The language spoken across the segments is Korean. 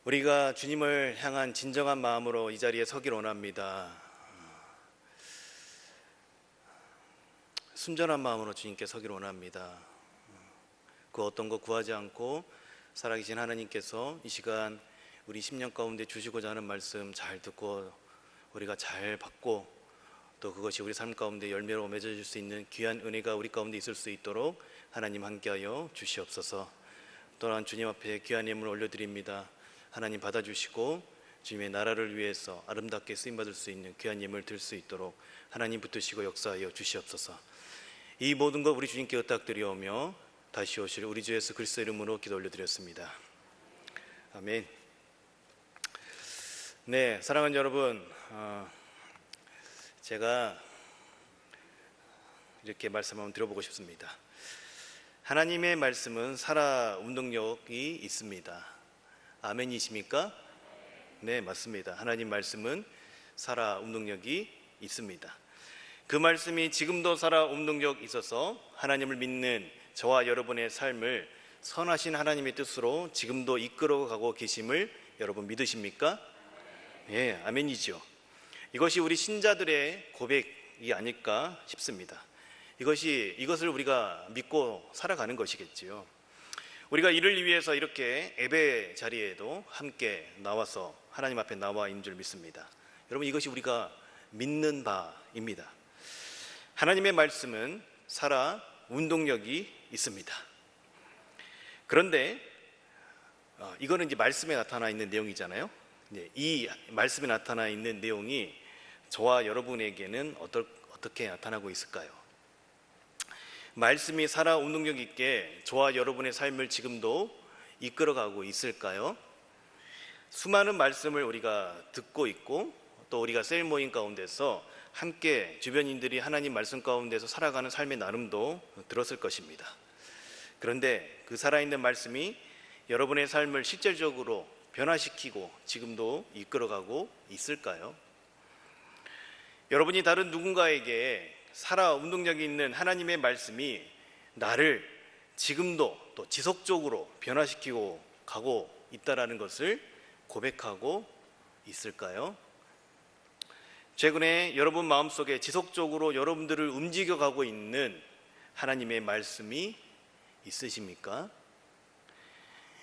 우리가 주님을 향한 진정한 마음으로 이 자리에 서길 원합니다. 순전한 마음으로 주님께 서길 원합니다. 그 어떤 것 구하지 않고 살아계신 하나님께서 이 시간 우리 심령 가운데 주시고자 하는 말씀 잘 듣고 우리가 잘 받고 또 그것이 우리 삶 가운데 열매로 맺어질 수 있는 귀한 은혜가 우리 가운데 있을 수 있도록 하나님 함께하여 주시옵소서. 또한 주님 앞에 귀한 예물을 올려드립니다. 하나님 받아주시고 주님의 나라를 위해서 아름답게 쓰임받을 수 있는 귀한 예물을 드릴 수 있도록 하나님 붙드시고 역사하여 주시옵소서. 이 모든 것 우리 주님께 의탁드리오며 다시 오실 우리 주 예수 그리스도 이름으로 기도 올려드렸습니다. 아멘. 네, 사랑하는 여러분, 제가 이렇게 말씀 한번 드려보고 싶습니다. 하나님의 말씀은 살아 운동력이 있습니다. 아멘이십니까? 네, 맞습니다. 하나님 말씀은 살아 운동력이 있습니다. 그 말씀이 지금도 살아 운동력 있어서 하나님을 믿는 저와 여러분의 삶을 선하신 하나님의 뜻으로 지금도 이끌어가고 계심을 여러분 믿으십니까? 예, 아멘이죠. 이것이 우리 신자들의 고백이 아닐까 싶습니다. 이것을 우리가 믿고 살아가는 것이겠지요. 우리가 이를 위해서 이렇게 예배 자리에도 함께 나와서 하나님 앞에 나와 있는 줄 믿습니다. 여러분, 이것이 우리가 믿는 바입니다. 하나님의 말씀은 살아 운동력이 있습니다. 그런데 이거는 이제 말씀에 나타나 있는 내용이잖아요. 이 말씀에 나타나 있는 내용이 저와 여러분에게는 어떻게 나타나고 있을까요? 말씀이 살아 운동력 있게 저와 여러분의 삶을 지금도 이끌어가고 있을까요? 수많은 말씀을 우리가 듣고 있고 또 우리가 셀 모임 가운데서 함께 주변인들이 하나님 말씀 가운데서 살아가는 삶의 나름도 들었을 것입니다. 그런데 그 살아있는 말씀이 여러분의 삶을 실질적으로 변화시키고 지금도 이끌어가고 있을까요? 여러분이 다른 누군가에게 살아 운동력이 있는 하나님의 말씀이 나를 지금도 또 지속적으로 변화시키고 가고 있다는 것을 고백하고 있을까요? 최근에 여러분 마음속에 지속적으로 여러분들을 움직여가고 있는 하나님의 말씀이 있으십니까?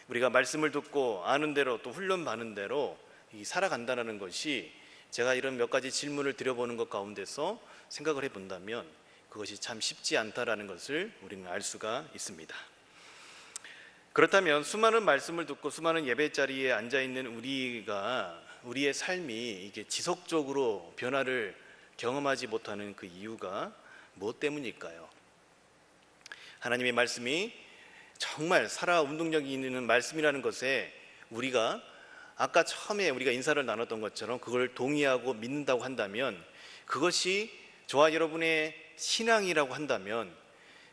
우리가 말씀을 듣고 아는 대로 또 훈련받는 대로 살아간다는 것이 제가 이런 몇 가지 질문을 드려보는 것 가운데서 생각을 해본다면 그것이 참 쉽지 않다라는 것을 우리는 알 수가 있습니다. 그렇다면 수많은 말씀을 듣고 수많은 예배 자리에 앉아있는 우리의 삶이 이게 지속적으로 변화를 경험하지 못하는 그 이유가 무엇 때문일까요? 하나님의 말씀이 정말 살아 운동력이 있는 말씀이라는 것에 우리가 아까 처음에 우리가 인사를 나눴던 것처럼 그걸 동의하고 믿는다고 한다면 그것이 저와 여러분의 신앙이라고 한다면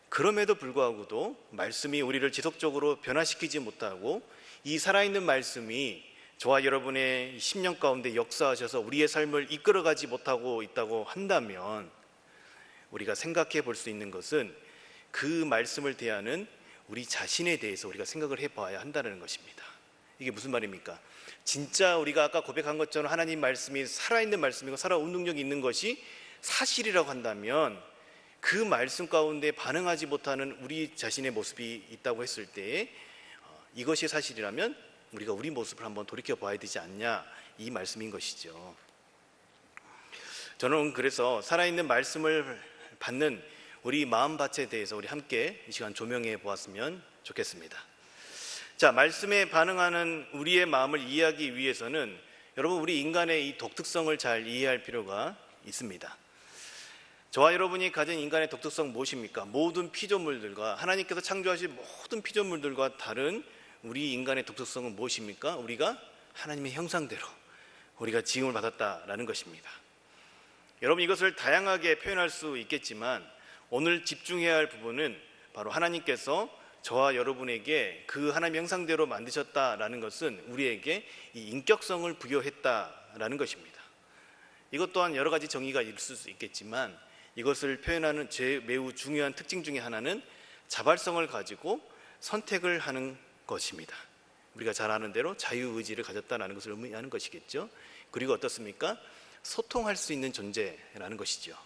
그럼에도 불구하고도 말씀이 우리를 지속적으로 변화시키지 못하고 이 살아있는 말씀이 저와 여러분의 심령 가운데 역사하셔서 우리의 삶을 이끌어가지 못하고 있다고 한다면 우리가 생각해 볼 수 있는 것은 그 말씀을 대하는 우리 자신에 대해서 우리가 생각을 해봐야 한다는 것입니다. 이게 무슨 말입니까? 진짜 우리가 아까 고백한 것처럼 하나님 말씀이 살아있는 말씀이고 살아 운동력이 있는 것이 사실이라고 한다면 그 말씀 가운데 반응하지 못하는 우리 자신의 모습이 있다고 했을 때 이것이 사실이라면 우리가 우리 모습을 한번 돌이켜봐야 되지 않냐, 이 말씀인 것이죠. 저는 그래서 살아있는 말씀을 받는 우리 마음밭에 대해서 우리 함께 이 시간 조명해 보았으면 좋겠습니다. 자, 말씀에 반응하는 우리의 마음을 이해하기 위해서는 여러분 우리 인간의 이 독특성을 잘 이해할 필요가 있습니다. 저와 여러분이 가진 인간의 독특성 무엇입니까? 모든 피조물들과 하나님께서 창조하신 모든 피조물들과 다른 우리 인간의 독특성은 무엇입니까? 우리가 하나님의 형상대로 우리가 지음을 받았다라는 것입니다. 여러분 이것을 다양하게 표현할 수 있겠지만 오늘 집중해야 할 부분은 바로 하나님께서 저와 여러분에게 그 하나님의 형상대로 만드셨다라는 것은 우리에게 이 인격성을 부여했다라는 것입니다. 이것 또한 여러 가지 정의가 있을 수 있겠지만 이것을 표현하는 매우 중요한 특징 중에 하나는 자발성을 가지고 선택을 하는 것입니다. 우리가 잘 아는 대로 자유의지를 가졌다는 것을 의미하는 것이겠죠. 그리고 어떻습니까? 소통할 수 있는 존재라는 것이죠.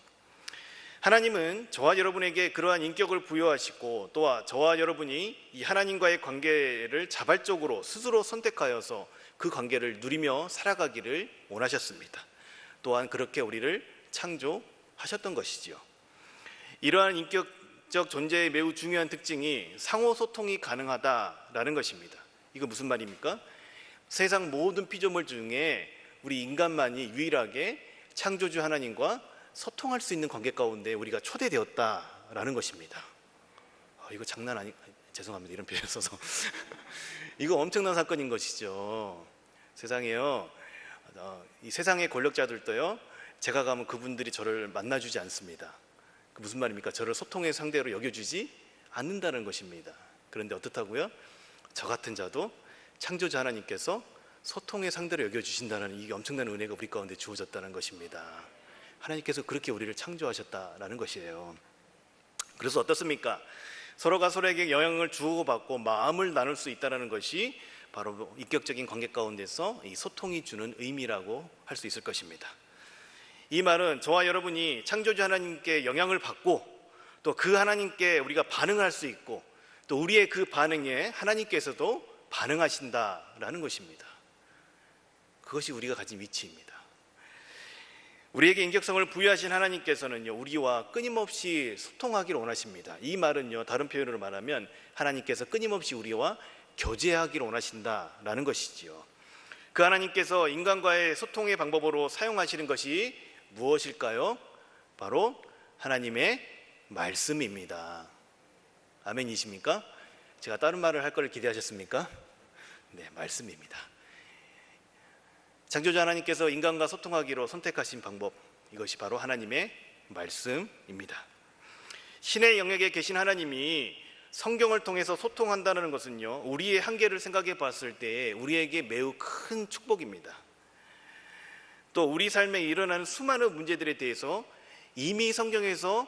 하나님은 저와 여러분에게 그러한 인격을 부여하시고 또한 저와 여러분이 이 하나님과의 관계를 자발적으로 스스로 선택하여서 그 관계를 누리며 살아가기를 원하셨습니다. 또한 그렇게 우리를 창조하셨던 것이지요. 이러한 인격적 존재의 매우 중요한 특징이 상호소통이 가능하다라는 것입니다. 이거 무슨 말입니까? 세상 모든 피조물 중에 우리 인간만이 유일하게 창조주 하나님과 소통할 수 있는 관계 가운데 우리가 초대되었다라는 것입니다. 이거 장난 아니, 죄송합니다. 이런 표현 써서. 이거 엄청난 사건인 것이죠. 세상에요, 이 세상의 권력자들도요, 제가 가면 그분들이 저를 만나주지 않습니다. 그 무슨 말입니까? 저를 소통의 상대로 여겨주지 않는다는 것입니다. 그런데 어떻다고요? 저 같은 자도 창조자 하나님께서 소통의 상대로 여겨주신다는 이 엄청난 은혜가 우리 가운데 주어졌다는 것입니다. 하나님께서 그렇게 우리를 창조하셨다라는 것이에요. 그래서 어떻습니까? 서로가 서로에게 영향을 주고받고 마음을 나눌 수 있다는 것이 바로 인격적인 관계 가운데서 이 소통이 주는 의미라고 할 수 있을 것입니다. 이 말은 저와 여러분이 창조주 하나님께 영향을 받고 또 그 하나님께 우리가 반응할 수 있고 또 우리의 그 반응에 하나님께서도 반응하신다라는 것입니다. 그것이 우리가 가진 위치입니다. 우리에게 인격성을 부여하신 하나님께서는요, 우리와 끊임없이 소통하기를 원하십니다. 이 말은요, 다른 표현으로 말하면 하나님께서 끊임없이 우리와 교제하기를 원하신다라는 것이지요. 그 하나님께서 인간과의 소통의 방법으로 사용하시는 것이 무엇일까요? 바로 하나님의 말씀입니다. 아멘이십니까? 제가 다른 말을 할 걸 기대하셨습니까? 네, 말씀입니다. 창조자 하나님께서 인간과 소통하기로 선택하신 방법, 이것이 바로 하나님의 말씀입니다. 신의 영역에 계신 하나님이 성경을 통해서 소통한다는 것은요, 우리의 한계를 생각해 봤을 때 우리에게 매우 큰 축복입니다. 또 우리 삶에 일어나는 수많은 문제들에 대해서 이미 성경에서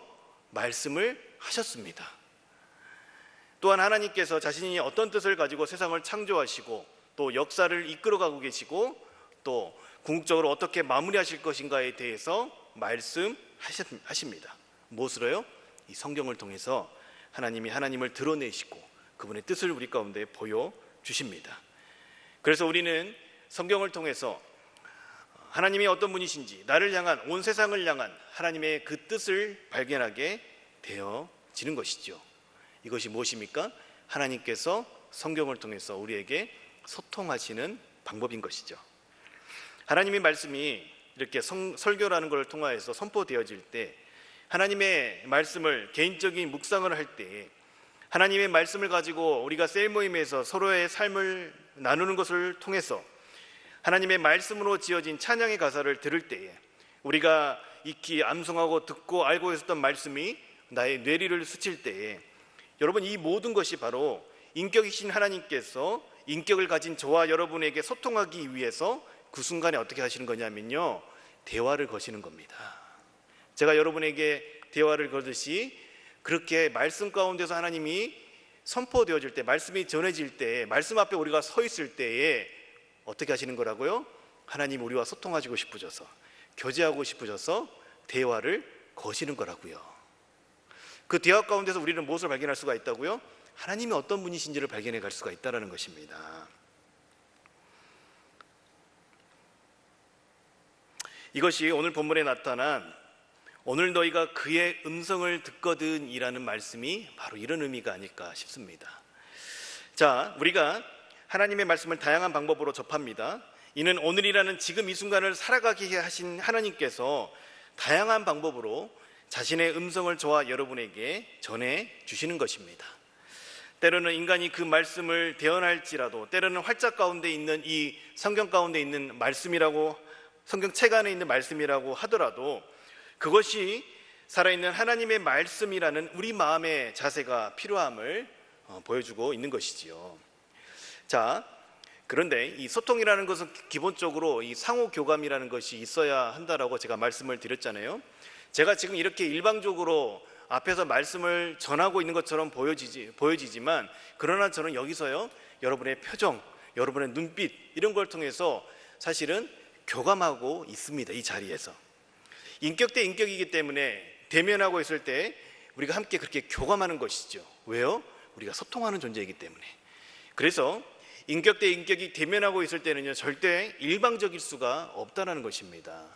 말씀을 하셨습니다. 또한 하나님께서 자신이 어떤 뜻을 가지고 세상을 창조하시고 또 역사를 이끌어가고 계시고 또 궁극적으로 어떻게 마무리하실 것인가에 대해서 말씀하십니다. 무엇으로요? 이 성경을 통해서 하나님이 하나님을 드러내시고 그분의 뜻을 우리 가운데 보여주십니다. 그래서 우리는 성경을 통해서 하나님이 어떤 분이신지, 나를 향한, 온 세상을 향한 하나님의 그 뜻을 발견하게 되어지는 것이죠. 이것이 무엇입니까? 하나님께서 성경을 통해서 우리에게 소통하시는 방법인 것이죠. 하나님의 말씀이 이렇게 설교라는 것을 통하여서 선포되어질 때, 하나님의 말씀을 개인적인 묵상을 할 때, 하나님의 말씀을 가지고 우리가 셀 모임에서 서로의 삶을 나누는 것을 통해서 하나님의 말씀으로 지어진 찬양의 가사를 들을 때에 우리가 익히 암송하고 듣고 알고 있었던 말씀이 나의 뇌리를 스칠 때에, 여러분, 이 모든 것이 바로 인격이신 하나님께서 인격을 가진 저와 여러분에게 소통하기 위해서 그 순간에 어떻게 하시는 거냐면요, 대화를 거시는 겁니다. 제가 여러분에게 대화를 거듯이 그렇게 말씀 가운데서 하나님이 선포되어질 때, 말씀이 전해질 때, 말씀 앞에 우리가 서 있을 때에 어떻게 하시는 거라고요? 하나님 우리와 소통하시고 싶으셔서, 교제하고 싶으셔서 대화를 거시는 거라고요. 그 대화 가운데서 우리는 무엇을 발견할 수가 있다고요? 하나님이 어떤 분이신지를 발견해 갈 수가 있다는 것입니다. 이것이 오늘 본문에 나타난 오늘 너희가 그의 음성을 듣거든 이라는 말씀이 바로 이런 의미가 아닐까 싶습니다. 자, 우리가 하나님의 말씀을 다양한 방법으로 접합니다. 이는 오늘이라는 지금 이 순간을 살아가게 하신 하나님께서 다양한 방법으로 자신의 음성을 저와 여러분에게 전해 주시는 것입니다. 때로는 인간이 그 말씀을 대언할지라도, 때로는 활짝 가운데 있는 이 성경 가운데 있는 말씀이라고, 성경책 안에 있는 말씀이라고 하더라도 그것이 살아있는 하나님의 말씀이라는 우리 마음의 자세가 필요함을 보여주고 있는 것이지요. 자, 그런데 이 소통이라는 것은 기본적으로 이 상호 교감이라는 것이 있어야 한다라고 제가 말씀을 드렸잖아요. 제가 지금 이렇게 일방적으로 앞에서 말씀을 전하고 있는 것처럼 보여지지만, 그러나 저는 여기서요, 여러분의 표정, 여러분의 눈빛 이런 걸 통해서 사실은 교감하고 있습니다. 이 자리에서 인격 대 인격이기 때문에 대면하고 있을 때 우리가 함께 그렇게 교감하는 것이죠. 왜요? 우리가 소통하는 존재이기 때문에. 그래서 인격 대 인격이 대면하고 있을 때는요, 절대 일방적일 수가 없다는 것입니다.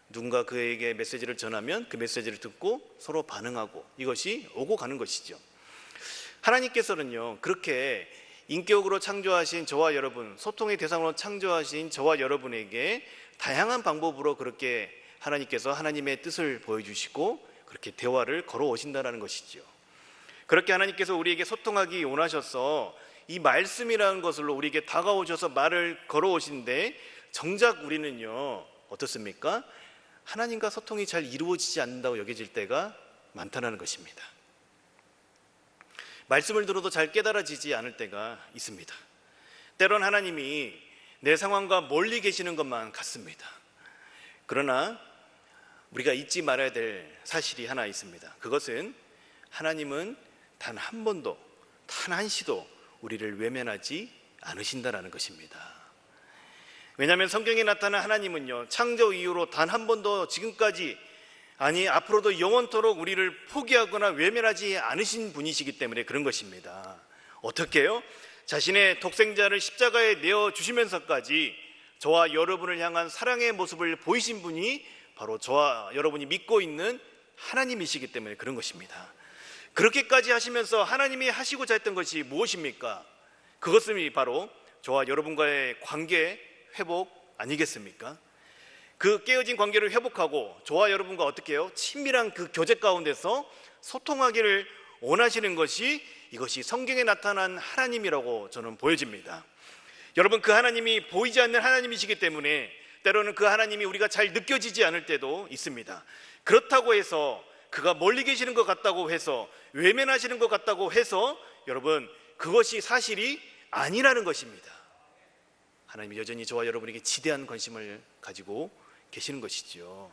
누군가 그에게 메시지를 전하면 그 메시지를 듣고 서로 반응하고 이것이 오고 가는 것이죠. 하나님께서는요, 그렇게 인격으로 창조하신 저와 여러분, 소통의 대상으로 창조하신 저와 여러분에게 다양한 방법으로 그렇게 하나님께서 하나님의 뜻을 보여주시고 그렇게 대화를 걸어오신다는 것이죠. 그렇게 하나님께서 우리에게 소통하기 원하셔서 이 말씀이라는 것으로 우리에게 다가오셔서 말을 걸어오시는데 정작 우리는요, 어떻습니까? 하나님과 소통이 잘 이루어지지 않는다고 여겨질 때가 많다는 것입니다. 말씀을 들어도 잘 깨달아지지 않을 때가 있습니다. 때론 하나님이 내 상황과 멀리 계시는 것만 같습니다. 그러나 우리가 잊지 말아야 될 사실이 하나 있습니다. 그것은 하나님은 단 한 번도, 단 한시도 우리를 외면하지 않으신다라는 것입니다. 왜냐하면 성경에 나타난 하나님은요, 창조 이후로 단 한 번도 지금까지, 아니 앞으로도 영원토록 우리를 포기하거나 외면하지 않으신 분이시기 때문에 그런 것입니다. 어떻게 해요? 자신의 독생자를 십자가에 내어주시면서까지 저와 여러분을 향한 사랑의 모습을 보이신 분이 바로 저와 여러분이 믿고 있는 하나님이시기 때문에 그런 것입니다. 그렇게까지 하시면서 하나님이 하시고자 했던 것이 무엇입니까? 그것은 바로 저와 여러분과의 관계 회복 아니겠습니까? 그 깨어진 관계를 회복하고 저와 여러분과 어떻게 해요? 친밀한 그 교제 가운데서 소통하기를 원하시는 것이, 이것이 성경에 나타난 하나님이라고 저는 보여집니다. 여러분, 그 하나님이 보이지 않는 하나님이시기 때문에 때로는 그 하나님이 우리가 잘 느껴지지 않을 때도 있습니다. 그렇다고 해서 그가 멀리 계시는 것 같다고 해서, 외면하시는 것 같다고 해서 여러분, 그것이 사실이 아니라는 것입니다. 하나님이 여전히 저와 여러분에게 지대한 관심을 가지고 계시는 것이죠.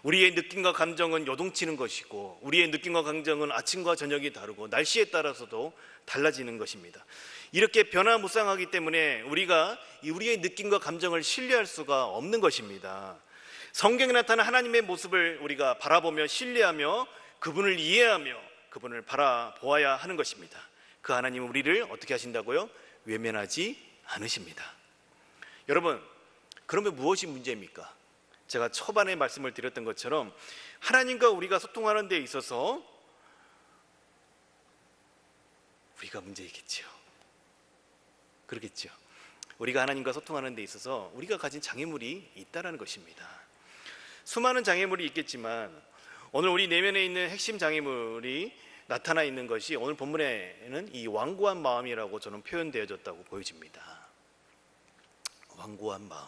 우리의 느낌과 감정은 요동치는 것이고, 우리의 느낌과 감정은 아침과 저녁이 다르고 날씨에 따라서도 달라지는 것입니다. 이렇게 변화무쌍하기 때문에 우리가 우리의 느낌과 감정을 신뢰할 수가 없는 것입니다. 성경에 나타난 하나님의 모습을 우리가 바라보며 신뢰하며 그분을 이해하며 그분을 바라보아야 하는 것입니다. 그 하나님은 우리를 어떻게 하신다고요? 외면하지 않으십니다. 여러분, 그러면 무엇이 문제입니까? 제가 초반에 말씀을 드렸던 것처럼 하나님과 우리가 소통하는 데 있어서 우리가 문제이겠죠. 그렇겠죠. 우리가 하나님과 소통하는 데 있어서 우리가 가진 장애물이 있다는 것입니다. 수많은 장애물이 있겠지만 오늘 우리 내면에 있는 핵심 장애물이 나타나 있는 것이 오늘 본문에는 이 완고한 마음이라고 저는 표현되어졌다고 보여집니다. 완고한 마음.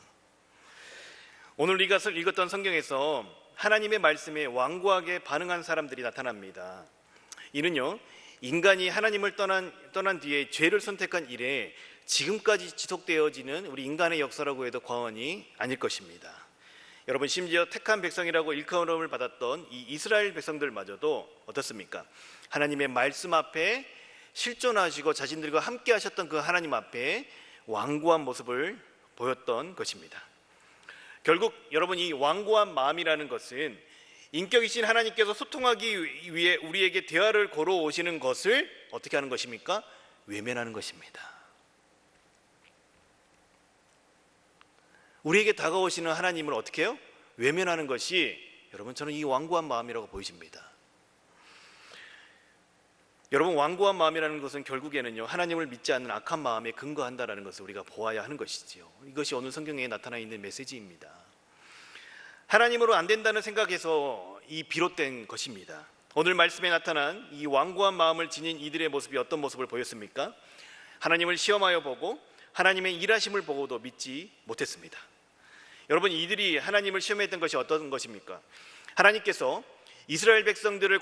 오늘 읽었던 성경에서 하나님의 말씀에 완고하게 반응한 사람들이 나타납니다. 이는요, 인간이 하나님을 떠난 뒤에 죄를 선택한 이래 지금까지 지속되어지는 우리 인간의 역사라고 해도 과언이 아닐 것입니다. 여러분, 심지어 택한 백성이라고 일컬음을 받았던 이 이스라엘 백성들마저도 어떻습니까? 하나님의 말씀 앞에 실존하시고 자신들과 함께 하셨던 그 하나님 앞에 완고한 모습을 보였던 것입니다. 결국 여러분, 이 완고한 마음이라는 것은 인격이신 하나님께서 소통하기 위해 우리에게 대화를 걸어오시는 것을 어떻게 하는 것입니까? 외면하는 것입니다. 우리에게 다가오시는 하나님을 어떻게 해요? 외면하는 것이, 여러분, 저는 이 완고한 마음이라고 보여집니다. 여러분, 완고한 마음이라는 것은 결국에는요, 하나님을 믿지 않는 악한 마음에 근거한다는 것을 우리가 보아야 하는 것이지요. 이것이 오늘 성경에 나타나 있는 메시지입니다. 하나님으로 안 된다는 생각에서 이 비롯된 것입니다. 오늘 말씀에 나타난 이 완고한 마음을 지닌 이들의 모습이 어떤 모습을 보였습니까? 하나님을 시험하여 보고 하나님의 일하심을 보고도 믿지 못했습니다. 여러분, 이들이 하나님을 시험했던 것이 어떤 것입니까? 하나님께서 이스라엘 백성들에게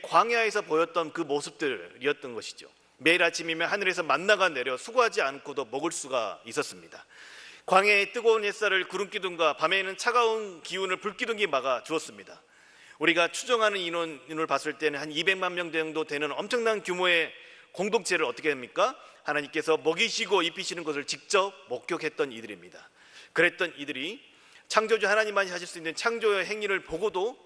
광야에서 보였던 그 모습들이었던 것이죠. 매일 아침이면 하늘에서 만나가 내려 수고하지 않고도 먹을 수가 있었습니다. 광야의 뜨거운 햇살을 구름기둥과 밤에는 차가운 기운을 불기둥이 막아 주었습니다. 우리가 추정하는 인원을 봤을 때는 한 200만 명 정도 되는 엄청난 규모의 공동체를 어떻게 합니까? 하나님께서 먹이시고 입히시는 것을 직접 목격했던 이들입니다. 그랬던 이들이 창조주 하나님만이 하실 수 있는 창조의 행위를 보고도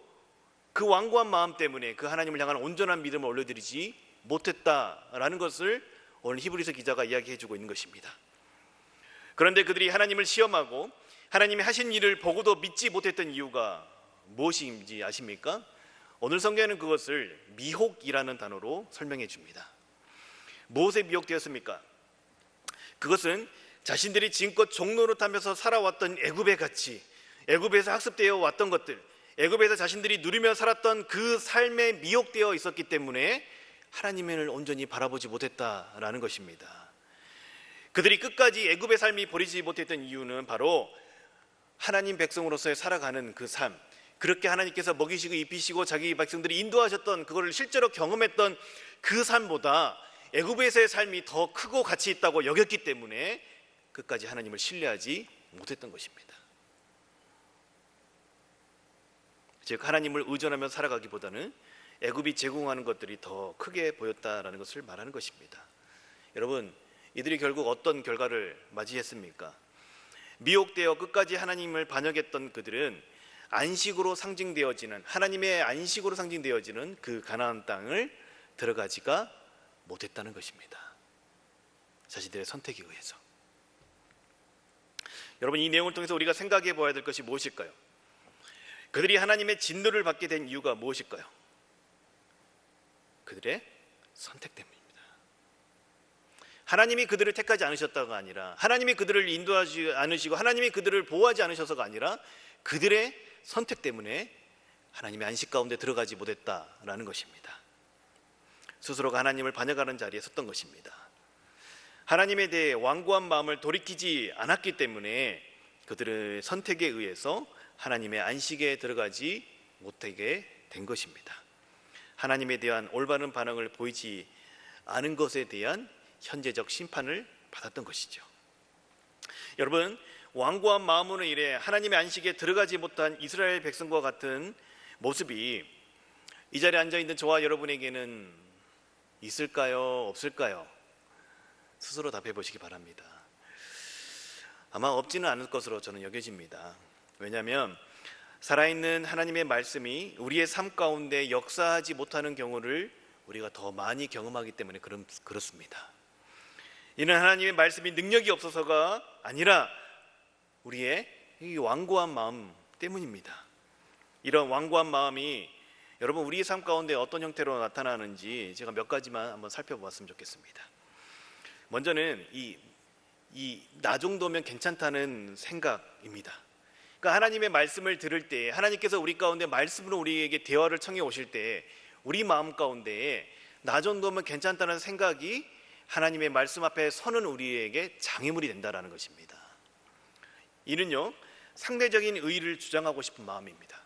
그 완고한 마음 때문에 그 하나님을 향한 온전한 믿음을 올려드리지 못했다라는 것을 오늘 히브리서 기자가 이야기해주고 있는 것입니다. 그런데 그들이 하나님을 시험하고 하나님이 하신 일을 보고도 믿지 못했던 이유가 무엇인지 아십니까? 오늘 성경에는 그것을 미혹이라는 단어로 설명해 줍니다. 무엇에 미혹되었습니까? 그것은 자신들이 지금껏 종노릇하면서 살아왔던 애굽의 가치, 애굽에서 학습되어 왔던 것들, 애굽에서 자신들이 누리며 살았던 그 삶에 미혹되어 있었기 때문에 하나님을 온전히 바라보지 못했다라는 것입니다. 그들이 끝까지 애굽의 삶이 버리지 못했던 이유는 바로 하나님 백성으로서의 살아가는 그 삶, 그렇게 하나님께서 먹이시고 입히시고 자기 백성들이 인도하셨던 그거를 실제로 경험했던 그 삶보다 애굽에서의 삶이 더 크고 가치 있다고 여겼기 때문에 끝까지 하나님을 신뢰하지 못했던 것입니다. 즉 하나님을 의존하며 살아가기보다는 애굽이 제공하는 것들이 더 크게 보였다라는 것을 말하는 것입니다. 여러분, 이들이 결국 어떤 결과를 맞이했습니까? 미혹되어 끝까지 하나님을 반역했던 그들은 안식으로 상징되어지는, 하나님의 안식으로 상징되어지는 그 가나안 땅을 들어가지가 못했다는 것입니다. 자신들의 선택에 의해서. 여러분, 이 내용을 통해서 우리가 생각해 보아야 될 것이 무엇일까요? 그들이 하나님의 진노를 받게 된 이유가 무엇일까요? 그들의 선택 때문입니다. 하나님이 그들을 택하지 않으셨다가 아니라, 하나님이 그들을 인도하지 않으시고 하나님이 그들을 보호하지 않으셔서가 아니라 그들의 선택 때문에 하나님의 안식 가운데 들어가지 못했다라는 것입니다. 스스로가 하나님을 반역하는 자리에 섰던 것입니다. 하나님에 대해 완고한 마음을 돌이키지 않았기 때문에 그들의 선택에 의해서 하나님의 안식에 들어가지 못하게 된 것입니다. 하나님에 대한 올바른 반응을 보이지 않은 것에 대한 현재적 심판을 받았던 것이죠. 여러분, 완고한 마음으로 인해 하나님의 안식에 들어가지 못한 이스라엘 백성과 같은 모습이 이 자리에 앉아있는 저와 여러분에게는 있을까요? 없을까요? 스스로 답해 보시기 바랍니다. 아마 없지는 않을 것으로 저는 여겨집니다. 왜냐하면 살아있는 하나님의 말씀이 우리의 삶 가운데 역사하지 못하는 경우를 우리가 더 많이 경험하기 때문에 그렇습니다. 이는 하나님의 말씀이 능력이 없어서가 아니라 우리의 이 완고한 마음 때문입니다. 이런 완고한 마음이 여러분 우리의 삶 가운데 어떤 형태로 나타나는지 제가 몇 가지만 한번 살펴보았으면 좋겠습니다. 먼저는 나 정도면 괜찮다는 생각입니다. 그러니까 하나님의 말씀을 들을 때, 하나님께서 우리 가운데 말씀으로 우리에게 대화를 청해 오실 때 우리 마음 가운데 나 정도면 괜찮다는 생각이 하나님의 말씀 앞에 서는 우리에게 장애물이 된다는 것입니다. 이는요, 상대적인 의의를 주장하고 싶은 마음입니다.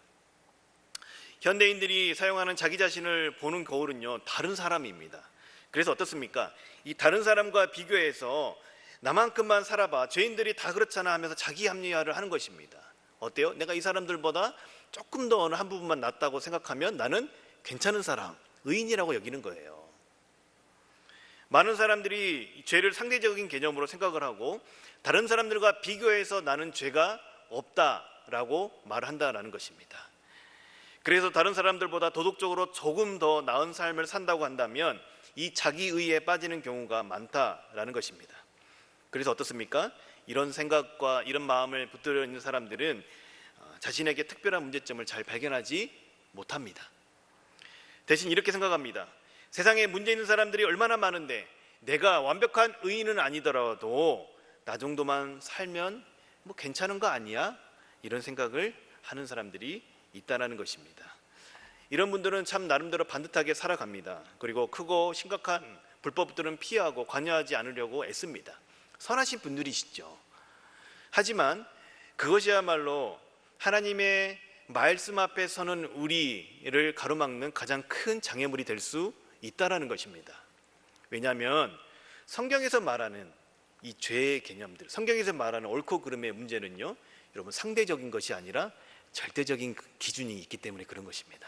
현대인들이 사용하는 자기 자신을 보는 거울은요, 다른 사람입니다. 그래서 어떻습니까? 이 다른 사람과 비교해서 나만큼만 살아봐, 죄인들이 다 그렇잖아 하면서 자기 합리화를 하는 것입니다. 어때요? 내가 이 사람들보다 조금 더 어느 한 부분만 낫다고 생각하면 나는 괜찮은 사람, 의인이라고 여기는 거예요. 많은 사람들이 죄를 상대적인 개념으로 생각을 하고 다른 사람들과 비교해서 나는 죄가 없다라고 말한다라는 것입니다. 그래서 다른 사람들보다 도덕적으로 조금 더 나은 삶을 산다고 한다면 이 자기의에 빠지는 경우가 많다라는 것입니다. 그래서 어떻습니까? 이런 생각과 이런 마음을 붙들어 있는 사람들은 자신에게 특별한 문제점을 잘 발견하지 못합니다. 대신 이렇게 생각합니다. 세상에 문제 있는 사람들이 얼마나 많은데 내가 완벽한 의인은 아니더라도 나 정도만 살면 뭐 괜찮은 거 아니야? 이런 생각을 하는 사람들이 있다는 것입니다. 이런 분들은 참 나름대로 반듯하게 살아갑니다. 그리고 크고 심각한 불법들은 피하고 관여하지 않으려고 애씁니다. 선하신 분들이시죠. 하지만 그것이야말로 하나님의 말씀 앞에 서는 우리를 가로막는 가장 큰 장애물이 될 수 있다는 것입니다. 왜냐하면 성경에서 말하는 이 죄의 개념들, 성경에서 말하는 옳고 그름의 문제는요, 여러분 상대적인 것이 아니라 절대적인 기준이 있기 때문에 그런 것입니다.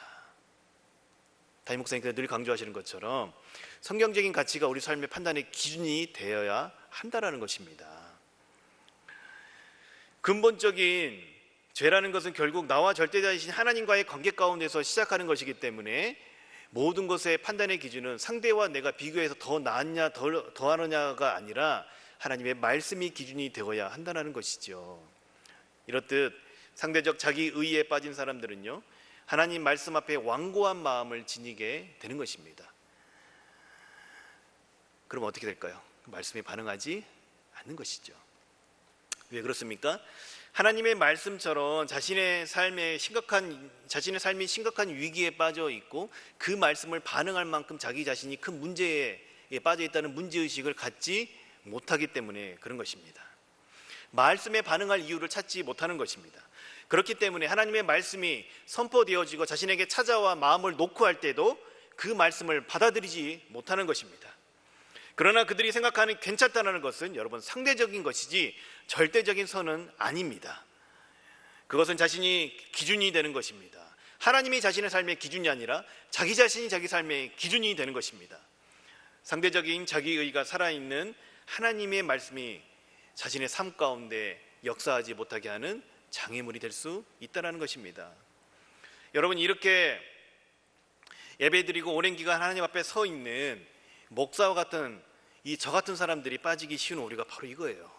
담임 목사님께서 늘 강조하시는 것처럼 성경적인 가치가 우리 삶의 판단의 기준이 되어야 한다라는 것입니다. 근본적인 죄라는 것은 결국 나와 절대자이신 하나님과의 관계 가운데서 시작하는 것이기 때문에 모든 것의 판단의 기준은 상대와 내가 비교해서 더 나았냐 더하느냐가 아니라 하나님의 말씀이 기준이 되어야 한다는 것이죠. 이렇듯 상대적 자기 의에 빠진 사람들은요, 하나님 말씀 앞에 완고한 마음을 지니게 되는 것입니다. 그럼 어떻게 될까요? 말씀에 반응하지 않는 것이죠. 왜 그렇습니까? 하나님의 말씀처럼 자신의 삶이 심각한 위기에 빠져 있고 그 말씀을 반응할 만큼 자기 자신이 큰 문제에 빠져 있다는 문제의식을 갖지 못하기 때문에 그런 것입니다. 말씀에 반응할 이유를 찾지 못하는 것입니다. 그렇기 때문에 하나님의 말씀이 선포되어지고 자신에게 찾아와 마음을 놓고 할 때도 그 말씀을 받아들이지 못하는 것입니다. 그러나 그들이 생각하는 괜찮다는 것은 여러분 상대적인 것이지 절대적인 선은 아닙니다. 그것은 자신이 기준이 되는 것입니다. 하나님이 자신의 삶의 기준이 아니라 자기 자신이 자기 삶의 기준이 되는 것입니다. 상대적인 자기의가 살아있는 하나님의 말씀이 자신의 삶 가운데 역사하지 못하게 하는 장애물이 될 수 있다는 것입니다. 여러분, 이렇게 예배드리고 오랜 기간 하나님 앞에 서 있는 목사와 같은 저 같은 사람들이 빠지기 쉬운 오류가 바로 이거예요.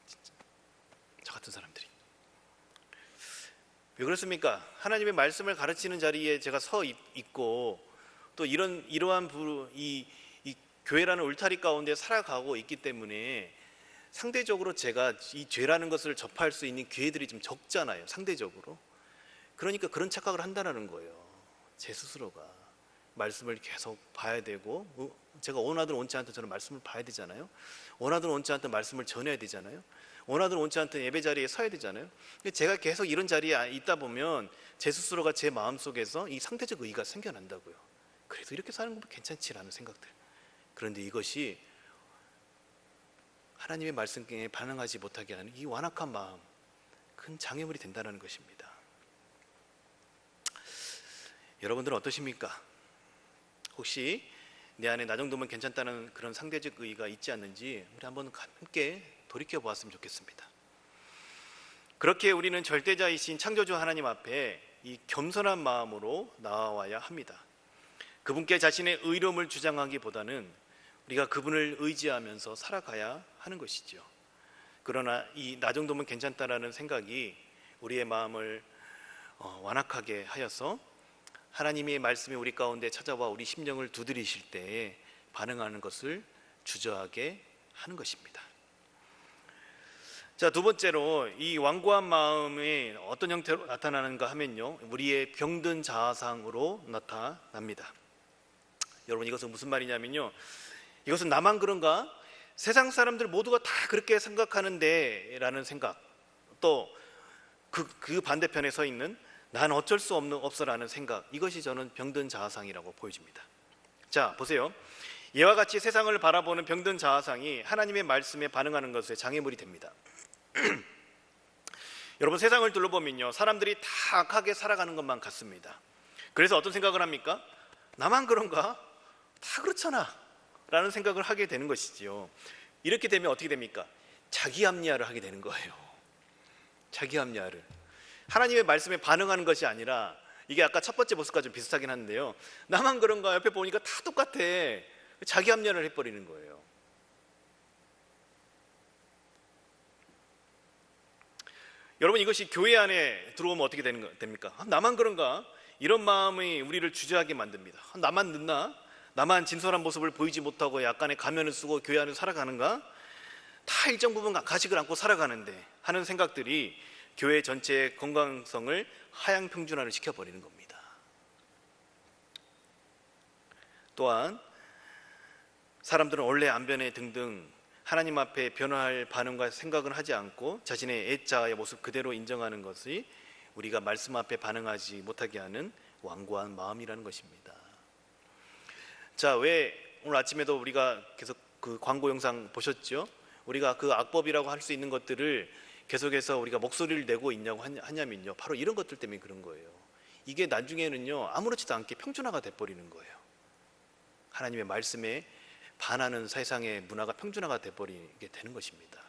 진짜. 저 같은 사람들이. 왜 그렇습니까? 하나님의 말씀을 가르치는 자리에 제가 서 있고 또 이러한 이 교회라는 울타리 가운데 살아가고 있기 때문에 상대적으로 제가 이 죄라는 것을 접할 수 있는 기회들이 좀 적잖아요. 상대적으로. 그러니까 그런 착각을 한다는 거예요. 제 스스로가 말씀을 계속 봐야 되고, 제가 원하든 원치 않든 저는 말씀을 봐야 되잖아요. 원하든 원치 않든 말씀을 전해야 되잖아요. 원하든 원치 않든 예배 자리에 서야 되잖아요. 제가 계속 이런 자리에 있다 보면 제 스스로가 제 마음속에서 이 상대적 의의가 생겨난다고요. 그래도 이렇게 사는 건 괜찮지라는 생각들. 그런데 이것이 하나님의 말씀에 반응하지 못하게 하는 이 완악한 마음, 큰 장애물이 된다는 것입니다. 여러분들은 어떠십니까? 혹시 내 안에 나 정도면 괜찮다는 그런 상대적 의의가 있지 않는지 우리 한번 함께 돌이켜 보았으면 좋겠습니다. 그렇게 우리는 절대자이신 창조주 하나님 앞에 이 겸손한 마음으로 나와야 합니다. 그분께 자신의 의로움을 주장하기보다는 우리가 그분을 의지하면서 살아가야 하는 것이죠. 그러나 이 나 정도면 괜찮다라는 생각이 우리의 마음을 완악하게 하여서 하나님의 말씀이 우리 가운데 찾아와 우리 심령을 두드리실 때에 반응하는 것을 주저하게 하는 것입니다. 자, 두 번째로 이 완고한 마음이 어떤 형태로 나타나는가 하면요, 우리의 병든 자아상으로 나타납니다. 여러분, 이것은 무슨 말이냐면요, 이것은 나만 그런가? 세상 사람들 모두가 다 그렇게 생각하는데 라는 생각, 또 그 반대편에 서 있는 난 어쩔 수 없어라는 생각, 이것이 저는 병든 자아상이라고 보여집니다. 자, 보세요. 이와 같이 세상을 바라보는 병든 자아상이 하나님의 말씀에 반응하는 것에 장애물이 됩니다. 여러분, 세상을 둘러보면요, 사람들이 다 악하게 살아가는 것만 같습니다. 그래서 어떤 생각을 합니까? 나만 그런가? 다 그렇잖아 라는 생각을 하게 되는 것이지요. 이렇게 되면 어떻게 됩니까? 자기 합리화를 하게 되는 거예요. 자기 합리화를. 하나님의 말씀에 반응하는 것이 아니라, 이게 아까 첫 번째 모습과 좀 비슷하긴 한데요, 나만 그런가? 옆에 보니까 다 똑같아. 자기 합리화를 해버리는 거예요. 여러분, 이것이 교회 안에 들어오면 어떻게 됩니까? 나만 그런가? 이런 마음이 우리를 주저하게 만듭니다. 나만 늦나? 나만 진솔한 모습을 보이지 못하고 약간의 가면을 쓰고 교회 안에 살아가는가? 다 일정 부분 가식을 안고 살아가는데 하는 생각들이 교회 전체의 건강성을 하향평준화를 시켜버리는 겁니다. 또한 사람들은 원래 안 변해 등등 하나님 앞에 변화할 반응과 생각은 하지 않고 자신의 애자의 모습 그대로 인정하는 것이 우리가 말씀 앞에 반응하지 못하게 하는 완고한 마음이라는 것입니다. 자, 왜 오늘 아침에도 우리가 계속 그 광고 영상 보셨죠? 우리가 그 악법이라고 할 수 있는 것들을 계속해서 우리가 목소리를 내고 있냐고 하냐면요, 바로 이런 것들 때문에 그런 거예요. 이게 나중에는요 아무렇지도 않게 평준화가 돼버리는 거예요. 하나님의 말씀에 반하는 세상의 문화가 평준화가 돼버리게 되는 것입니다.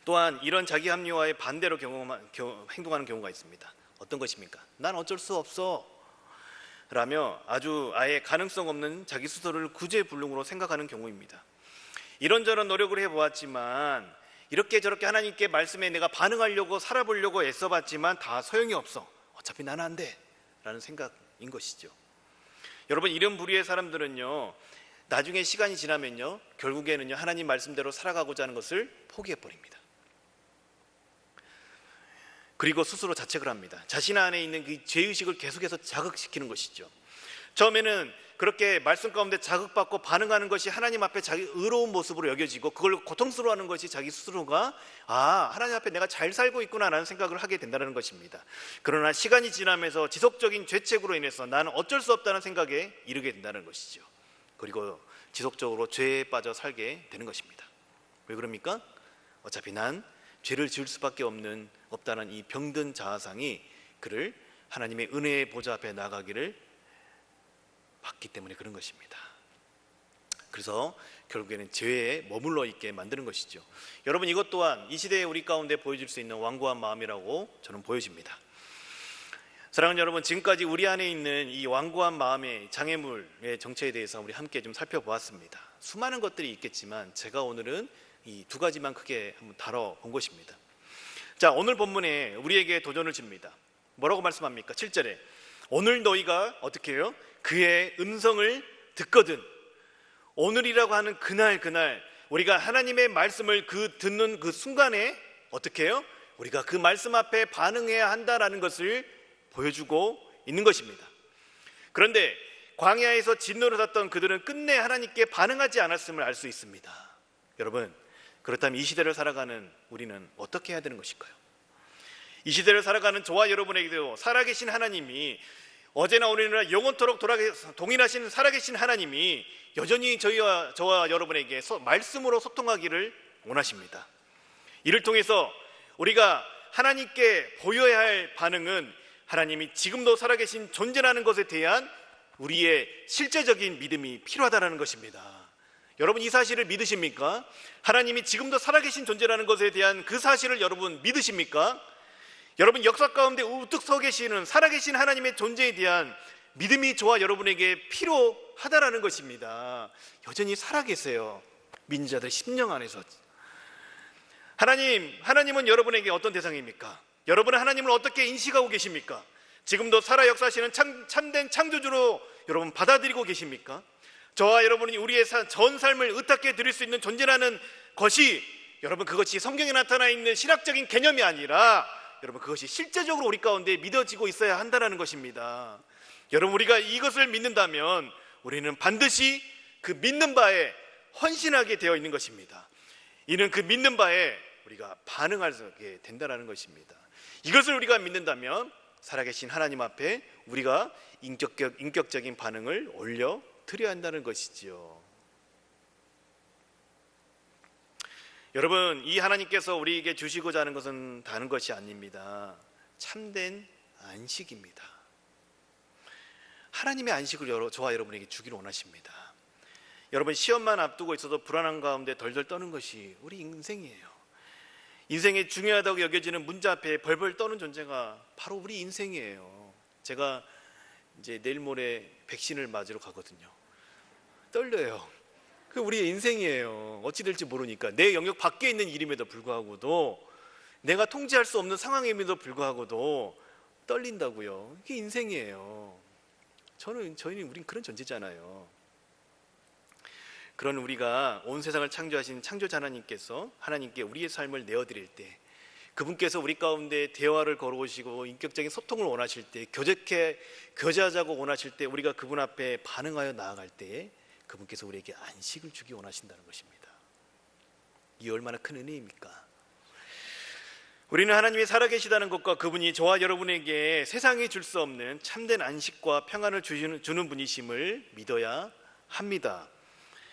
또한 이런 자기 합리화에 반대로 행동하는 경우가 있습니다. 어떤 것입니까? 난 어쩔 수 없어 라며 아예 가능성 없는 자기 스스로를 구제불능으로 생각하는 경우입니다. 이런저런 노력을 해보았지만 이렇게 저렇게 하나님께 말씀에 내가 반응하려고 살아보려고 애써봤지만 다 소용이 없어. 어차피 나는 안 돼 라는 생각인 것이죠. 여러분, 이런 부류의 사람들은요 나중에 시간이 지나면요 결국에는요 하나님 말씀대로 살아가고자 하는 것을 포기해버립니다. 그리고 스스로 자책을 합니다. 자신 안에 있는 그 죄의식을 계속해서 자극시키는 것이죠. 처음에는 그렇게 말씀 가운데 자극받고 반응하는 것이 하나님 앞에 자기 의로운 모습으로 여겨지고 그걸 고통스러워하는 것이 자기 스스로가 하나님 앞에 내가 잘 살고 있구나라는 생각을 하게 된다는 것입니다. 그러나 시간이 지나면서 지속적인 죄책으로 인해서 나는 어쩔 수 없다는 생각에 이르게 된다는 것이죠. 그리고 지속적으로 죄에 빠져 살게 되는 것입니다. 왜 그럽니까? 어차피 난 죄를 지을 수밖에 없다는 이 병든 자아상이 그를 하나님의 은혜의 보좌 앞에 나가기를 받기 때문에 그런 것입니다. 그래서 결국에는 죄에 머물러 있게 만드는 것이죠. 여러분, 이것 또한 이 시대에 우리 가운데 보여줄 수 있는 완고한 마음이라고 저는 보여집니다. 사랑하는 여러분, 지금까지 우리 안에 있는 이 완고한 마음의 장애물의 정체에 대해서 우리 함께 좀 살펴보았습니다. 수많은 것들이 있겠지만 제가 오늘은 이 두 가지만 크게 한번 다뤄본 것입니다. 자, 오늘 본문에 우리에게 도전을 줍니다. 뭐라고 말씀합니까? 7절에 오늘 너희가 어떻게 해요? 그의 음성을 듣거든. 오늘이라고 하는 그날 우리가 하나님의 말씀을 듣는 그 순간에 어떻게 해요? 우리가 그 말씀 앞에 반응해야 한다라는 것을 보여주고 있는 것입니다. 그런데 광야에서 진노를 샀던 그들은 끝내 하나님께 반응하지 않았음을 알 수 있습니다. 여러분, 그렇다면 이 시대를 살아가는 우리는 어떻게 해야 되는 것일까요? 이 시대를 살아가는 저와 여러분에게도 살아계신 하나님이 어제나 오늘이나 영원토록 동일하신 살아계신 하나님이 여전히 저와 여러분에게 말씀으로 소통하기를 원하십니다. 이를 통해서 우리가 하나님께 보여야 할 반응은 하나님이 지금도 살아계신 존재라는 것에 대한 우리의 실제적인 믿음이 필요하다는 것입니다. 여러분, 이 사실을 믿으십니까? 하나님이 지금도 살아계신 존재라는 것에 대한 그 사실을 여러분 믿으십니까? 여러분, 역사 가운데 우뚝 서 계시는 살아계신 하나님의 존재에 대한 믿음이 저와 여러분에게 필요하다라는 것입니다. 여전히 살아계세요. 민자들 심령 안에서. 하나님은 여러분에게 어떤 대상입니까? 여러분은 하나님을 어떻게 인식하고 계십니까? 지금도 살아 역사하시는 참된 창조주로 여러분 받아들이고 계십니까? 저와 여러분이 우리의 전 삶을 의탁해 드릴 수 있는 존재라는 것이, 여러분, 그것이 성경에 나타나 있는 신학적인 개념이 아니라 여러분, 그것이 실제적으로 우리 가운데 믿어지고 있어야 한다는 것입니다. 여러분, 우리가 이것을 믿는다면 우리는 반드시 그 믿는 바에 헌신하게 되어 있는 것입니다. 이는 그 믿는 바에 우리가 반응하게 된다는 것입니다. 이것을 우리가 믿는다면 살아계신 하나님 앞에 우리가 인격적인 반응을 올려 드려야 한다는 것이지요. 여러분, 이 하나님께서 우리에게 주시고자 하는 것은 다른 것이 아닙니다. 참된 안식입니다. 하나님의 안식을 저와 여러분에게 주기를 원하십니다. 여러분, 시험만 앞두고 있어도 불안한 가운데 덜덜 떠는 것이 우리 인생이에요. 인생에 중요하다고 여겨지는 문제 앞에 벌벌 떠는 존재가 바로 우리 인생이에요. 제가 이제 내일 모레 백신을 맞으러 가거든요. 떨려요. 그 우리의 인생이에요. 어찌 될지 모르니까. 내 영역 밖에 있는 일임에도 불구하고도, 내가 통제할 수 없는 상황임에도 불구하고도 떨린다고요. 이게 인생이에요. 우린 그런 존재잖아요. 그런 우리가 온 세상을 창조하신 창조자 하나님께 우리의 삶을 내어드릴 때, 그분께서 우리 가운데 대화를 걸어오시고 인격적인 소통을 원하실 때, 교제하자고 원하실 때, 우리가 그분 앞에 반응하여 나아갈 때에 그분께서 우리에게 안식을 주기 원하신다는 것입니다. 이 얼마나 큰 은혜입니까? 우리는 하나님이 살아계시다는 것과 그분이 저와 여러분에게 세상이 줄 수 없는 참된 안식과 평안을 주는 분이심을 믿어야 합니다.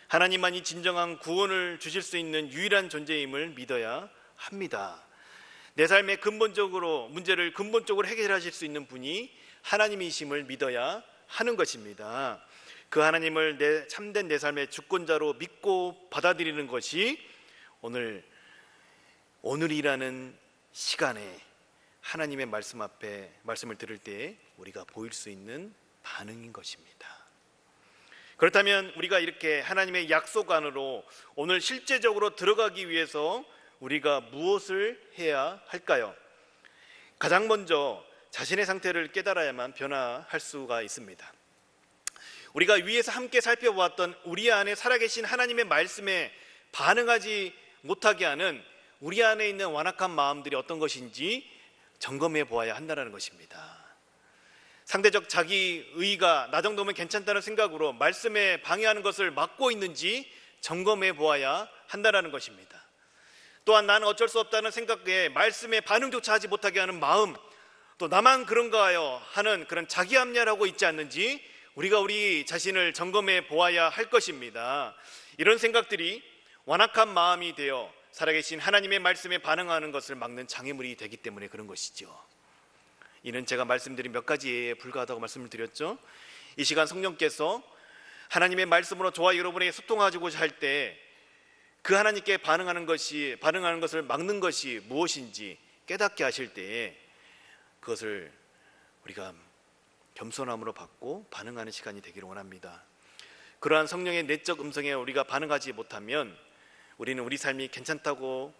하나님만이 진정한 구원을 주실 수 있는 유일한 존재임을 믿어야 합니다. 내 삶의 문제를 근본적으로 해결하실 수 있는 분이 하나님이심을 믿어야 하는 것입니다. 그 하나님을 참된 내 삶의 주권자로 믿고 받아들이는 것이 오늘이라는 시간에 하나님의 말씀 앞에 말씀을 들을 때 우리가 보일 수 있는 반응인 것입니다. 그렇다면 우리가 이렇게 하나님의 약속 안으로 오늘 실제적으로 들어가기 위해서 우리가 무엇을 해야 할까요? 가장 먼저 자신의 상태를 깨달아야만 변화할 수가 있습니다. 우리가 위에서 함께 살펴보았던 우리 안에 살아계신 하나님의 말씀에 반응하지 못하게 하는 우리 안에 있는 완악한 마음들이 어떤 것인지 점검해 보아야 한다는 것입니다. 상대적 자기 의의가 나 정도면 괜찮다는 생각으로 말씀에 방해하는 것을 막고 있는지 점검해 보아야 한다는 것입니다. 또한 나는 어쩔 수 없다는 생각에 말씀에 반응조차 하지 못하게 하는 마음, 또 나만 그런가요 하는 그런 자기 합리화하고 있지 않는지 우리가 우리 자신을 점검해 보아야 할 것입니다. 이런 생각들이 완악한 마음이 되어 살아계신 하나님의 말씀에 반응하는 것을 막는 장애물이 되기 때문에 그런 것이죠. 이는 제가 말씀드린 몇 가지에 불과하다고 말씀을 드렸죠. 이 시간 성령께서 하나님의 말씀으로 저와 여러분에게 소통하고자 할 때 그 하나님께 반응하는 것을 막는 것이 무엇인지 깨닫게 하실 때에 그것을 우리가 겸손함으로 받고 반응하는 시간이 되기를 원합니다. 그러한 성령의 내적 음성에 우리가 반응하지 못하면 우리는 우리 삶이 괜찮다고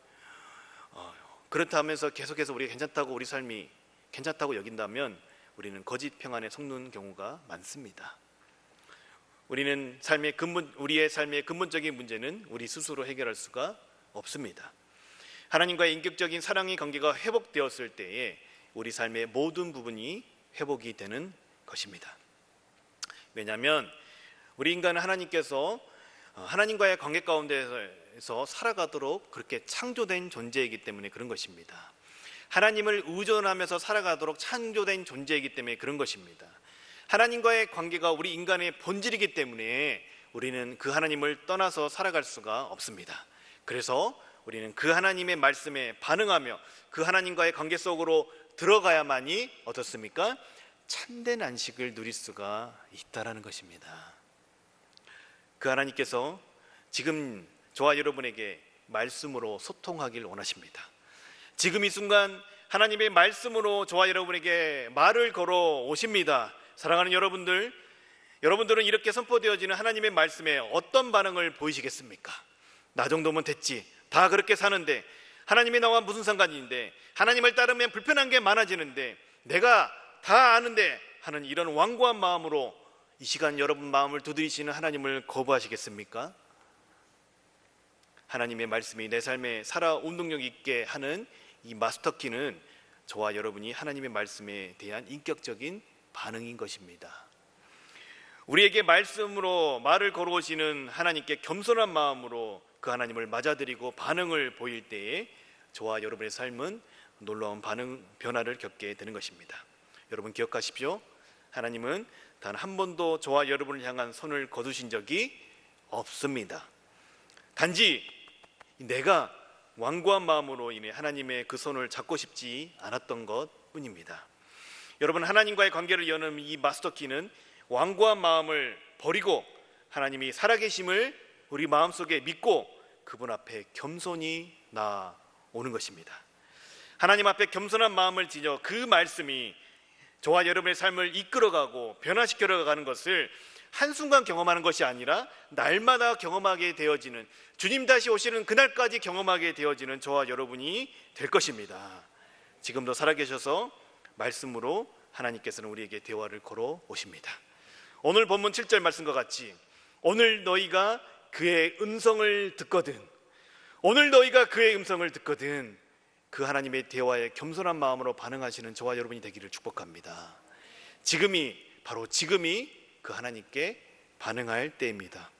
그렇다 하면서 계속해서 우리가 괜찮다고 우리 삶이 괜찮다고 여긴다면 우리는 거짓 평안에 속는 경우가 많습니다. 우리의 삶의 근본적인 문제는 우리 스스로 해결할 수가 없습니다. 하나님과의 인격적인 사랑의 관계가 회복되었을 때에 우리 삶의 모든 부분이 회복이 되는 것입니다. 왜냐하면 우리 인간은 하나님께서 하나님과의 관계 가운데서 살아가도록 그렇게 창조된 존재이기 때문에 그런 것입니다. 하나님을 의존하면서 살아가도록 창조된 존재이기 때문에 그런 것입니다. 하나님과의 관계가 우리 인간의 본질이기 때문에 우리는 그 하나님을 떠나서 살아갈 수가 없습니다. 그래서 우리는 그 하나님의 말씀에 반응하며 그 하나님과의 관계 속으로 들어가야만이 어떻습니까? 참된 안식을 누릴 수가 있다라는 것입니다. 그 하나님께서 지금 저와 여러분에게 말씀으로 소통하길 원하십니다. 지금 이 순간 하나님의 말씀으로 저와 여러분에게 말을 걸어 오십니다. 사랑하는 여러분들은 이렇게 선포되어지는 하나님의 말씀에 어떤 반응을 보이시겠습니까? 나 정도면 됐지, 다 그렇게 사는데, 하나님이 나와 무슨 상관인데, 하나님을 따르면 불편한 게 많아지는데, 내가 다 아는데 하는 이런 완고한 마음으로 이 시간 여러분 마음을 두드리시는 하나님을 거부하시겠습니까? 하나님의 말씀이 내 삶에 살아 운동력 있게 하는 이 마스터키는 저와 여러분이 하나님의 말씀에 대한 인격적인 반응인 것입니다. 우리에게 말씀으로 말을 걸어오시는 하나님께 겸손한 마음으로 그 하나님을 맞아들이고 반응을 보일 때에 저와 여러분의 삶은 놀라운 변화를 겪게 되는 것입니다. 여러분 기억하십시오. 하나님은 단 한 번도 저와 여러분을 향한 손을 거두신 적이 없습니다. 단지 내가 완고한 마음으로 인해 하나님의 그 손을 잡고 싶지 않았던 것 뿐입니다. 여러분, 하나님과의 관계를 여는 이 마스터키는 완고한 마음을 버리고 하나님이 살아계심을 우리 마음속에 믿고 그분 앞에 겸손히 나오는 것입니다. 하나님 앞에 겸손한 마음을 지녀 그 말씀이 저와 여러분의 삶을 이끌어가고 변화시켜가는 것을 한순간 경험하는 것이 아니라 날마다 경험하게 되어지는, 주님 다시 오시는 그날까지 경험하게 되어지는 저와 여러분이 될 것입니다. 지금도 살아계셔서 말씀으로 하나님께서는 우리에게 대화를 걸어 오십니다. 오늘 본문 7절 말씀과 같이 오늘 너희가 그의 음성을 듣거든, 오늘 너희가 그의 음성을 듣거든, 그 하나님의 대화에 겸손한 마음으로 반응하시는 저와 여러분이 되기를 축복합니다. 바로 지금이 그 하나님께 반응할 때입니다.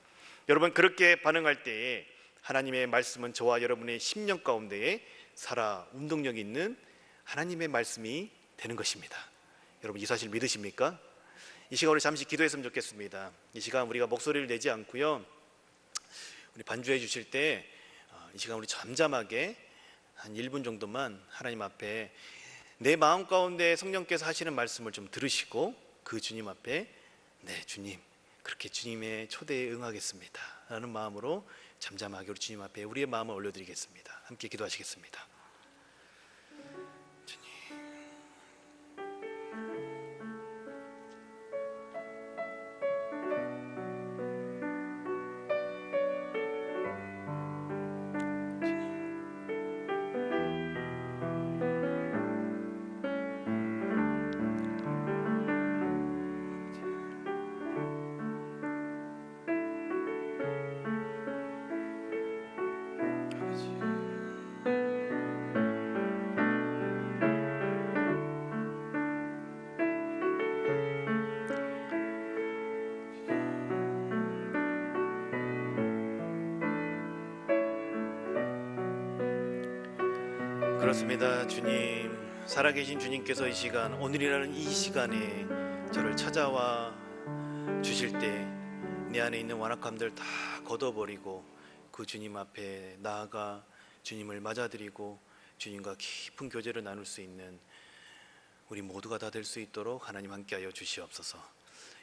여러분, 그렇게 반응할 때에 하나님의 말씀은 저와 여러분의 심령 가운데에 살아 운동력 있는 하나님의 말씀이 되는 것입니다. 여러분, 이 사실 믿으십니까? 이 시간 우리 잠시 기도했으면 좋겠습니다. 이 시간 우리가 목소리를 내지 않고요, 우리 반주해 주실 때 이 시간 우리 잠잠하게 한 1분 정도만 하나님 앞에 내 마음 가운데 성령께서 하시는 말씀을 좀 들으시고 그 주님 앞에 네 주님 그렇게 주님의 초대에 응하겠습니다 라는 마음으로 잠잠하게 우리 주님 앞에 우리의 마음을 올려드리겠습니다. 함께 기도하시겠습니다. 그렇습니다. 주님, 살아계신 주님께서 이 시간, 오늘이라는 이 시간에 저를 찾아와 주실 때 내 안에 있는 완악함들 다 걷어버리고 그 주님 앞에 나아가 주님을 맞아드리고 주님과 깊은 교제를 나눌 수 있는 우리 모두가 다 될 수 있도록 하나님 함께하여 주시옵소서.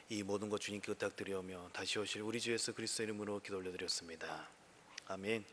이 모든 것 주님께 부탁드리오며 다시 오실 우리 주 예수 그리스도 이름으로 기도 올려드렸습니다. 아멘.